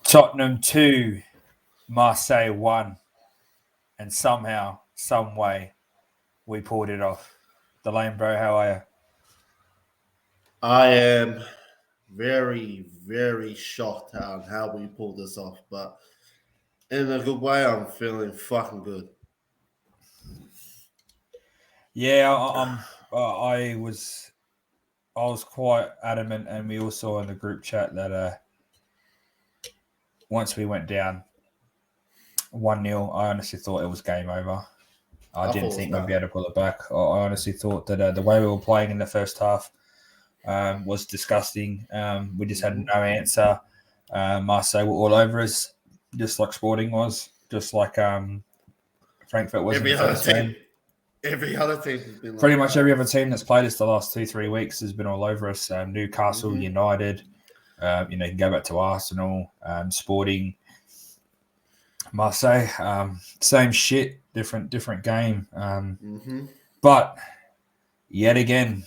Tottenham 2, Marseille 1, and somehow, some way, we pulled it off. The Lane Bro, how are you? I am very, very shocked on how we pulled this off, but in a good way, I'm feeling fucking good. Yeah, I was quite adamant, and we all saw in the group chat that once we went down 1-0, I honestly thought it was game over. I I thought didn't it was think we'd be done. able to pull it back. I honestly thought that the way we were playing in the first half was disgusting. We just had hmm no answer. Marseille were all over us, just like Sporting was, just like Frankfurt was in Every the other first team, game. every other team has been Pretty like much that. every other team that's played us the last 2-3 weeks has been all over us. Newcastle, hmm United, you can go back to Arsenal, Sporting, Marseille, same shit, different game. hmm But yet again,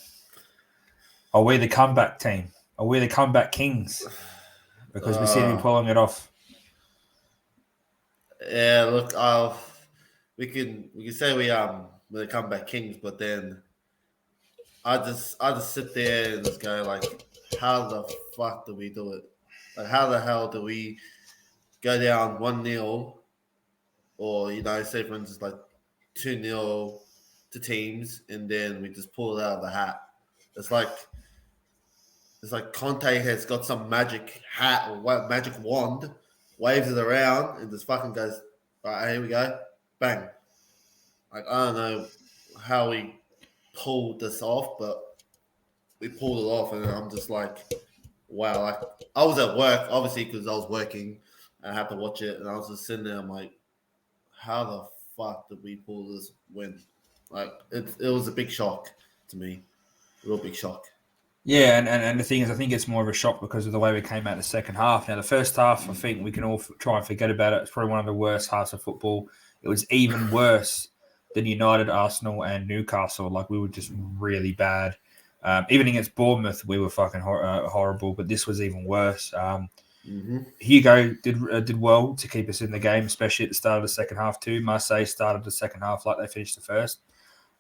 are we the comeback team? Are we the comeback kings? Because we seem to be Uh, pulling it off. yeah, look, we can say we're the comeback kings, but then I just sit there and just go like, how the fuck do we do it? Like, how the hell do we go down 1-0, or say for instance like 2-0 to teams, and then we just pull it out of the hat. It's like it's like Conte has got some magic hat or magic wand, waves it around, and just fucking goes, all right, here we go, bang. Like, I don't know how we pulled this off, but we pulled it off, and I'm just like, wow. Like, I was at work, obviously, because I was working, and I had to watch it, and I was just sitting there. I'm like, how the fuck did we pull this win? Like, it was a big shock to me, real big shock. Yeah, and the thing is, I think it's more of a shock because of the way we came out the second half. Now, the first half, I think we can all try and forget about it. It's probably one of the worst halves of football. It was even worse than United, Arsenal, and Newcastle. Like, we were just really bad. Even against Bournemouth, we were fucking horrible, but this was even worse. Mm-hmm. Hugo did well to keep us in the game, especially at the start of the second half too. Marseille started the second half like they finished the first.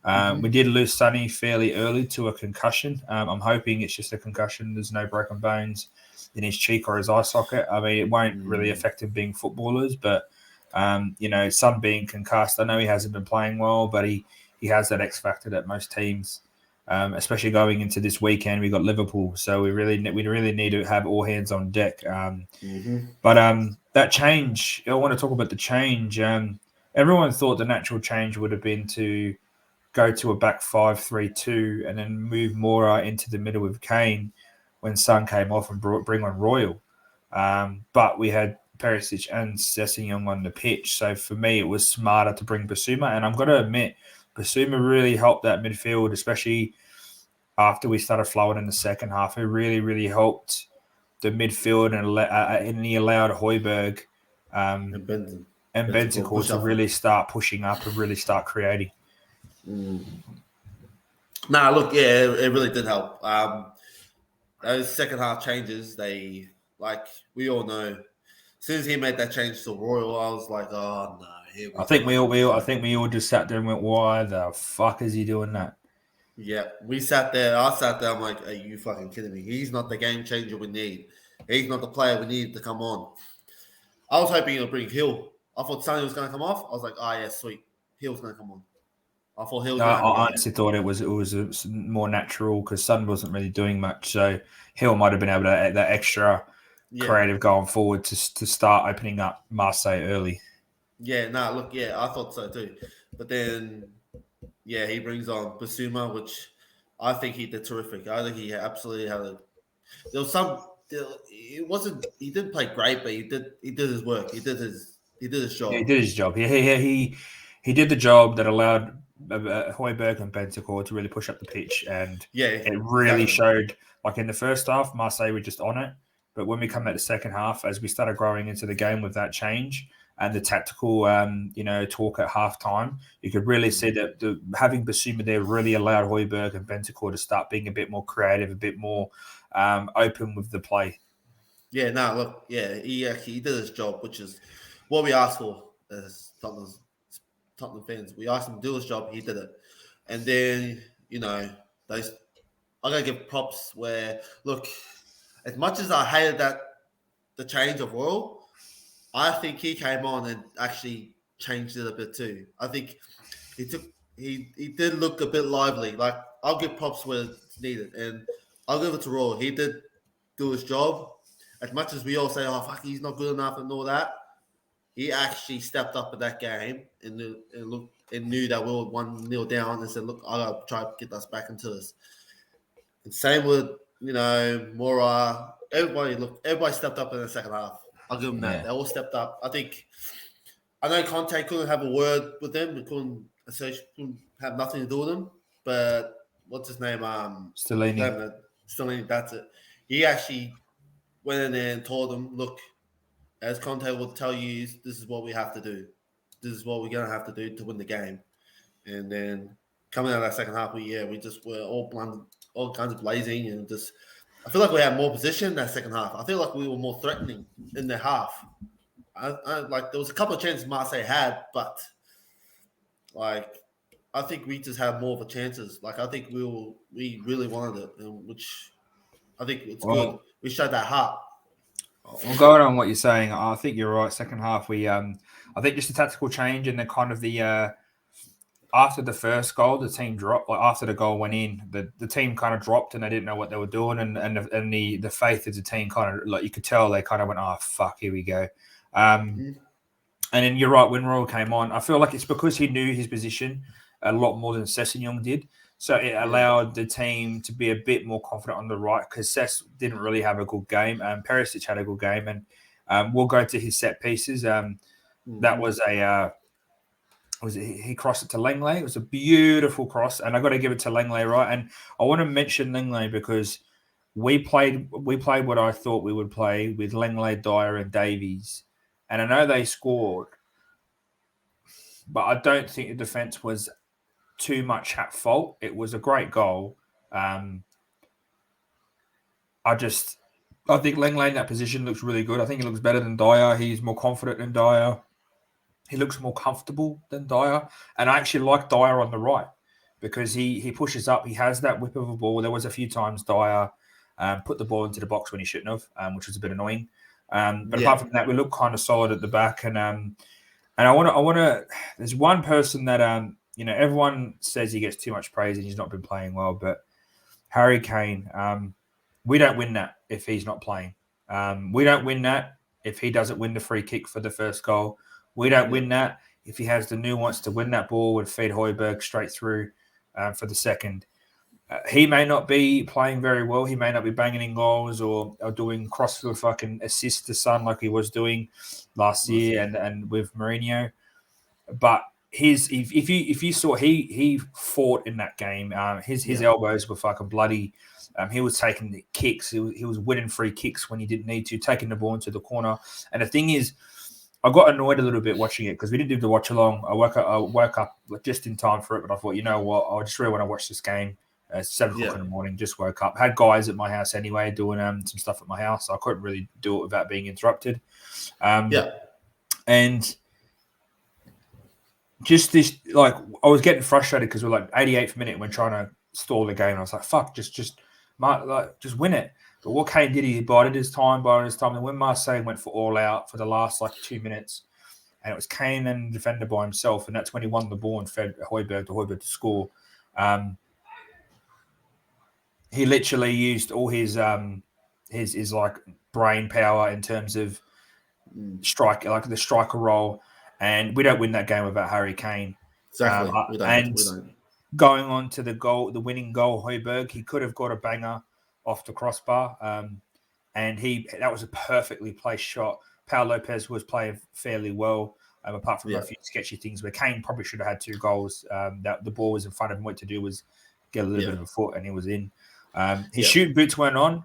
Mm-hmm. We did lose Sonny fairly early to a concussion. I'm hoping it's just a concussion. There's no broken bones in his cheek or his eye socket. I mean, it won't really Mm. affect him being footballers, but Son being concussed, I know he hasn't been playing well, but he has that X factor that most teams, especially going into this weekend, we got Liverpool, so we really need to have all hands on deck. Mm-hmm. But that change, I want to talk about the change. Everyone thought the natural change would have been to go to a back 5-3-2 and then move Mora into the middle with Kane when Son came off and bring on Royal. But we had Perisic and Sessegnon on the pitch. So for me, it was smarter to bring Basuma. And I'm going to admit, Basuma really helped that midfield, especially after we started flowing in the second half. It really, really helped the midfield and he allowed Højbjerg And um, Benton, and Bentancur Bentancur push to up for. really start pushing up and really start creating. Mm. Nah, look, yeah, it really did help. Those second half changes, like we all know. As soon as he made that change to Royal, I was like, oh no, here we go. I think we all just sat there and went, "Why the fuck is he doing that?" Yeah, we sat there. I sat there. I'm like, are you fucking kidding me? He's not the game changer we need. He's not the player we need to come on. I was hoping he'll bring Hill. I thought Sonny was going to come off. I was like, oh yeah, sweet. Hill's going to come on. I thought Hill was No, going to have a I go. honestly thought it was more natural because Sun wasn't really doing much, so Hill might have been able to add that extra Yeah, creative going forward to start opening up Marseille early. yeah. Nah, look, yeah, I thought so too. But then, yeah, he brings on Basuma, which I think he did terrific. I think he absolutely had a. There was some. It wasn't. He didn't play great, but he did his work. He did his Yeah, he job. did his job. He did the job that allowed Højbjerg and Bentancur to really push up the pitch, and Yeah, it really exactly. showed. Like in the first half, Marseille were just on it, but when we come at the second half, as we started growing into the game with that change and the tactical, talk at halftime, you could really see that having Basuma there really allowed Højbjerg and Bentancur to start being a bit more creative, a bit more open with the play. Yeah, no, look, yeah, he did his job, which is what we asked for as Tottenham fans. We asked him to do his job, he did it. And then, they I gotta give props where look, as much as I hated that the change of Royal, I think he came on and actually changed it a bit too. I think he took he did look a bit lively. Like I'll give props where it's needed, and I'll give it to Royal. He did do his job. As much as we all say, "Oh fuck, he's not good enough" and all that, he actually stepped up in that game and knew that we were 1-0 down and said, "Look, I gotta try to get us back into this." And same with Mora. Everybody stepped up in the second half. I'll give them that. Yeah. They all stepped up. I know Conte couldn't have a word with them. He couldn't have nothing to do with them. But what's his name? Stellini. That's it. He actually went in there and told them, "Look, as Conte will tell you, this is what we have to do. This is what we're gonna have to do to win the game." And then coming out of that second half, we just were all kinds of blazing, and just I feel like we had more position in that second half. I feel like we were more threatening in the half. I like there was a couple of chances Marseille had, but like I think we just had more of a chances. Like I think we really wanted it, and which I think it's good. We showed that heart. Well, going on what you're saying, I think you're right. Second half, I think just a tactical change and then kind of the after the first goal, the team dropped. Like after the goal went in, the team kind of dropped and they didn't know what they were doing, and the faith of the team kind of like you could tell they kind of went, "Oh fuck, here we go." And then you're right. When Royal came on, I feel like it's because he knew his position a lot more than Sessegnon did. So it allowed the team to be a bit more confident on the right because Sess didn't really have a good game. Perisic had a good game, and we'll go to his set pieces. That was he crossed it to Lenglet. It was a beautiful cross, and I got to give it to Lenglet, right? And I want to mention Lenglet because we played what I thought we would play with Lenglet, Dyer, and Davies, and I know they scored, but I don't think the defense was too much at fault. It was a great goal. I think Lenglet in that position looks really good. I think he looks better than Dyer. He's more confident than Dyer. He looks more comfortable than Dyer. And I actually like Dyer on the right because he pushes up. He has that whip of a ball. There was a few times Dyer put the ball into the box when he shouldn't have, which was a bit annoying. But apart from that, we look kind of solid at the back. And I want to. There's one person that everyone says he gets too much praise and he's not been playing well, but Harry Kane. We don't win that if he's not playing. We don't win that if he doesn't win the free kick for the first goal. We don't win that if he has the nuance to win that ball and feed Højbjerg straight through for the second. He may not be playing very well. He may not be banging in goals or doing crossfield fucking assist to Son like he was doing last year and with Mourinho. But if you saw he fought in that game. His elbows were fucking bloody. He was taking the kicks. He was winning free kicks when he didn't need to, taking the ball into the corner. And the thing is, I got annoyed a little bit watching it because we didn't do the watch along. I woke up just in time for it, but I thought, you know what? I just really want to watch this game. 7 o'clock in the morning, just woke up. Had guys at my house anyway doing some stuff at my house. So I couldn't really do it without being interrupted. And just this, like, I was getting frustrated because we're like 88th minute and we're trying to stall the game. And I was like, fuck, just win it. But what Kane did, he bided his time. And when Marseille went for all out for the last 2 minutes, and it was Kane and the defender by himself, and that's when he won the ball and fed Højbjerg to score. He literally used all his brain power in terms of the striker role, and we don't win that game without Harry Kane. Exactly. We don't. Going on to the winning goal, Højbjerg, he could have got a banger off the crossbar, and that was a perfectly placed shot. Pau Lopez was playing fairly well, apart from a few sketchy things where Kane probably should have had 2 goals. That the ball was in front of him. What to do was get a little bit of a foot, and he was in. His shooting boots went on,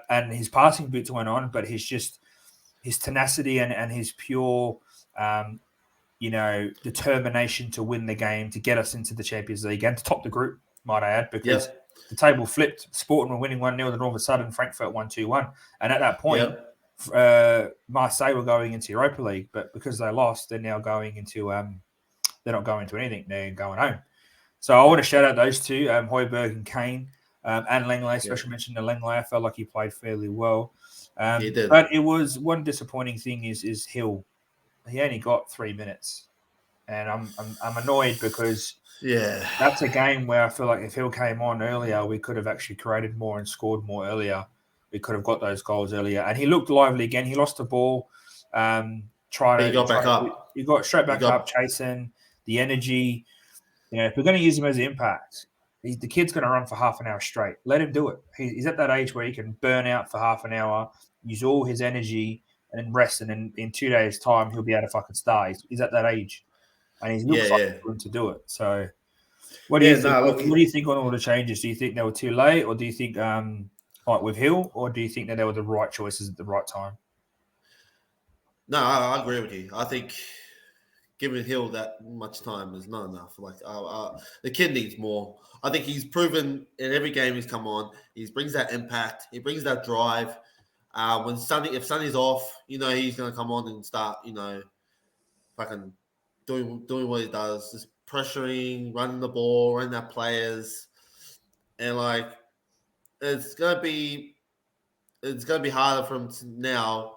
and his passing boots went on, but his tenacity and his pure, determination to win the game, to get us into the Champions League and to top the group, might I add, because the table flipped. Sporting were winning 1-0, then all of a sudden Frankfurt won 2-1. And at that point, Marseille were going into Europa League, but because they lost, they're now going into they're not going to anything. They're going home. So I want to shout out those two, Højbjerg and Kane, and Lenglet. Special mention to Lenglet. I felt like he played fairly well. He did. But it was one disappointing thing is Hill. He only got 3 minutes, and I'm annoyed because that's a game where I feel like if Hill came on earlier, we could have actually created more and scored more earlier. We could have got those goals earlier, and he looked lively again. He lost the ball, He got back up. He got straight back up, chasing the energy. You know, if we're going to use him as an impact, the kid's going to run for half an hour straight. Let him do it. He's at that age where he can burn out for half an hour, use all his energy, and then rest. And then in 2 days' time, he'll be able to fucking start. He's at that age, and he's looks like him to do it. So, what do you think? What do you think on all the changes? Do you think they were too late, or do you think like with Hill, or do you think that they were the right choices at the right time? No, I agree with you. I think giving Hill that much time is not enough. Like the kid needs more. I think he's proven in every game he's come on. He brings that impact. He brings that drive. If Sonny's off, you know he's going to come on and start, you know, fucking doing what he does, just pressuring, running the ball, running at players, and like it's gonna be harder for him now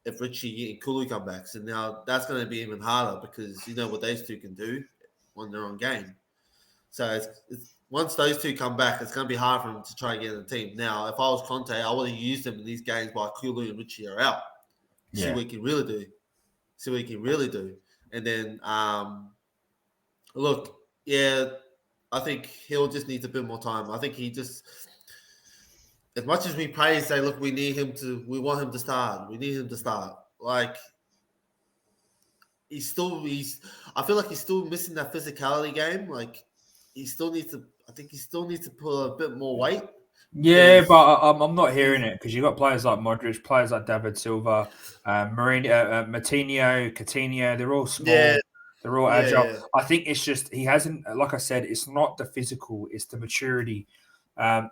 if Richie and Kulu come back. So now that's going to be even harder because you know what those two can do when they're on game. So it's once those two come back, it's going to be hard for him to try and get in the team. Now, if I was Conte, I would have used him in these games while Kulu and Richie are out. See what he can really do. And then, look, I think he'll just need a bit more time. I think he just, as much as we praise, say, look, we want him to start. We need him to start. Like, I feel like he's still missing that physicality game. Like, I think he still needs to put a bit more weight. Yeah, but I'm not hearing it because you've got players like Modric, players like David Silva, Mourinho, Matinho, Coutinho. They're all small. Yeah. They're all agile. Yeah. I think it's just he hasn't, like I said, it's not the physical, it's the maturity.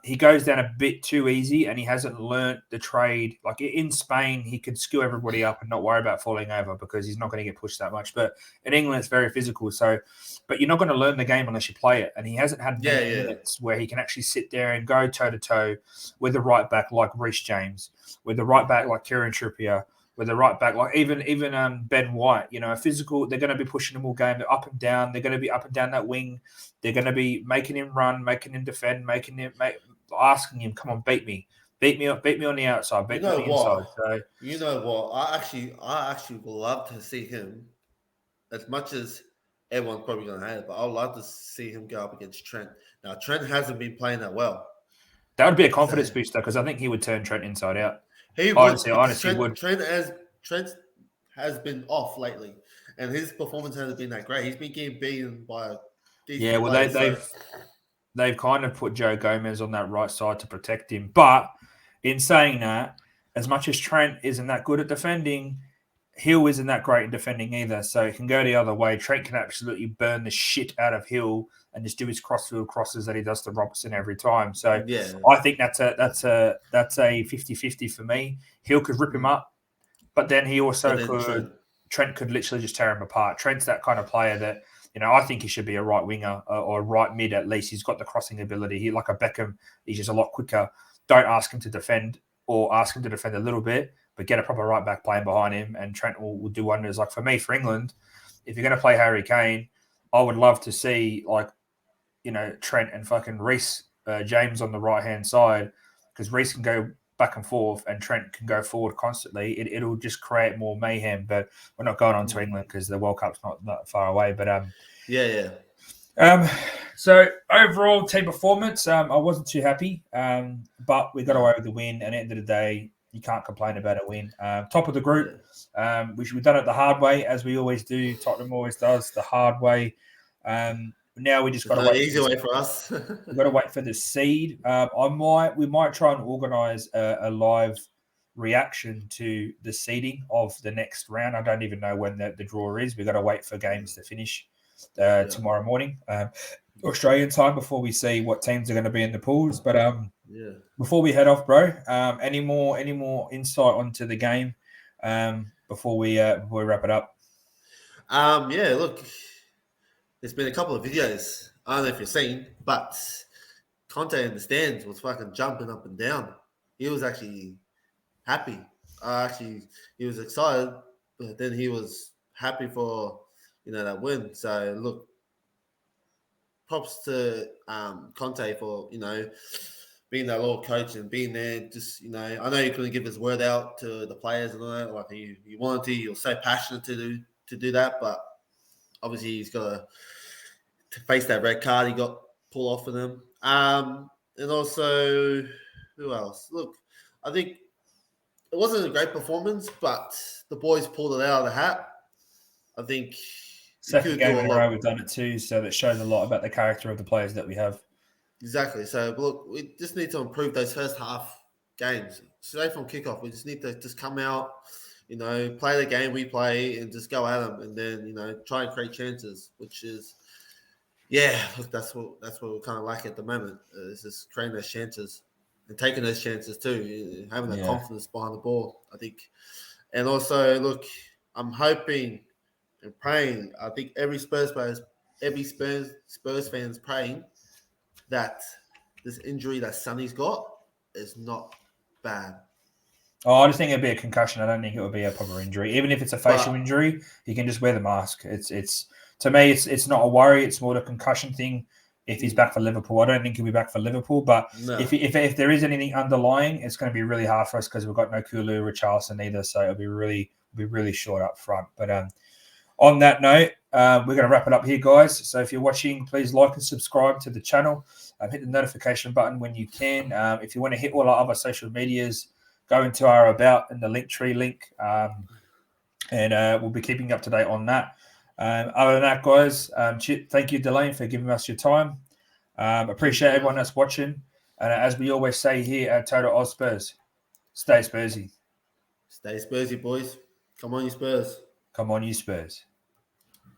He goes down a bit too easy and he hasn't learnt the trade. Like in Spain, he could skew everybody up and not worry about falling over because he's not going to get pushed that much. But in England, it's very physical. So, but you're not going to learn the game unless you play it. And he hasn't had many minutes where he can actually sit there and go toe-to-toe with a right back like Reece James, with a right back like Kieran Trippier, with a right back like even Ben White. You know, physical, they're going to be pushing him all game. They're up and down. They're going to be up and down that wing. They're going to be making him run, making him defend, asking him, "Come on, beat me on the outside, beat me on the inside." So you know what? I actually would love to see him, as much as everyone's probably going to hate it, but I'd love to see him go up against Trent. Now Trent hasn't been playing that well. That would be a confidence booster because I think he would turn Trent inside out. He would. Honestly, would. Trent has been off lately, and his performance hasn't been that great. He's been getting beaten by. They've kind of put Joe Gomez on that right side to protect him. But in saying that, as much as Trent isn't that good at defending, Hill isn't that great in defending either. So it can go the other way. Trent can absolutely burn the shit out of Hill and just do his crossfield crosses that he does to Robertson every time. So I think that's a 50-50 for me. Hill could rip him up, but then he also could. Trent could literally just tear him apart. Trent's that kind of player that. You know, I think he should be a right winger or a right mid at least. He's got the crossing ability. He like a Beckham. He's just a lot quicker. Don't ask him to defend or ask him to defend a little bit, but get a proper right back playing behind him, and Trent will do wonders. Like for me, for England, if you're going to play Harry Kane, I would love to see Trent and fucking Reece James on the right hand side because Reece can go back and forth and Trent can go forward constantly. It'll just create more mayhem. But we're not going on to England because the World Cup's not far away. But so overall team performance, I wasn't too happy. But we got away with the win. And at the end of the day, you can't complain about a win. Top of the group. We've done it the hard way, as we always do. Tottenham always does the hard way. Now we just got to wait. Easy way for us. We've got to wait for the seed. We might try and organise a live reaction to the seeding of the next round. I don't even know when the draw is. We've got to wait for games to finish tomorrow morning, Australian time, before we see what teams are going to be in the pools. But Yeah. Before we head off, bro, any more insight onto the game before we wrap it up? Yeah, look, there's been a couple of videos. I don't know if you've seen, but Conte in the stands was fucking jumping up and down. He was actually happy. He was excited, but then he was happy for that win. So look, props to Conte for being that little coach and being there. Just I know he couldn't give his word out to the players and all that. Like he wanted to. He was so passionate to do that, but obviously he's got to face that red card he got pulled off for them. And also, who else? Look, I think it wasn't a great performance, but the boys pulled it out of the hat. I think second game in a row we've done it too, so that shows a lot about the character of the players that we have. Exactly. So look, we just need to improve those first half games. Straight from kickoff, we just need to just come out, play the game we play and just go at them, and then try and create chances. Which is, look, that's what we kind of like at the moment. Is just creating those chances and taking those chances too, having that confidence behind the ball. I think, and also look, I'm hoping and praying. I think every Spurs fan's praying that this injury that Sonny's got is not bad. Oh, I just think it'd be a concussion. I don't think it would be a proper injury. Even if it's a facial injury, you can just wear the mask. It's to me, it's not a worry. It's more a concussion thing. If he's back for Liverpool, I don't think he'll be back for Liverpool. But if there is anything underlying, it's going to be really hard for us because we've got no Kulu or Richarlison either. So it'll be really short up front. But on that note, we're going to wrap it up here, guys. So if you're watching, please like and subscribe to the channel. Hit the notification button when you can. If you want to hit all our other social medias, go into our About and the Linktree link. And we'll be keeping you up to date on that. Other than that, guys, thank you, Delane, for giving us your time. Appreciate everyone that's watching. And as we always say here at Total Oz Spurs, stay Spursy. Stay Spursy, boys. Come on, you Spurs. Come on, you Spurs.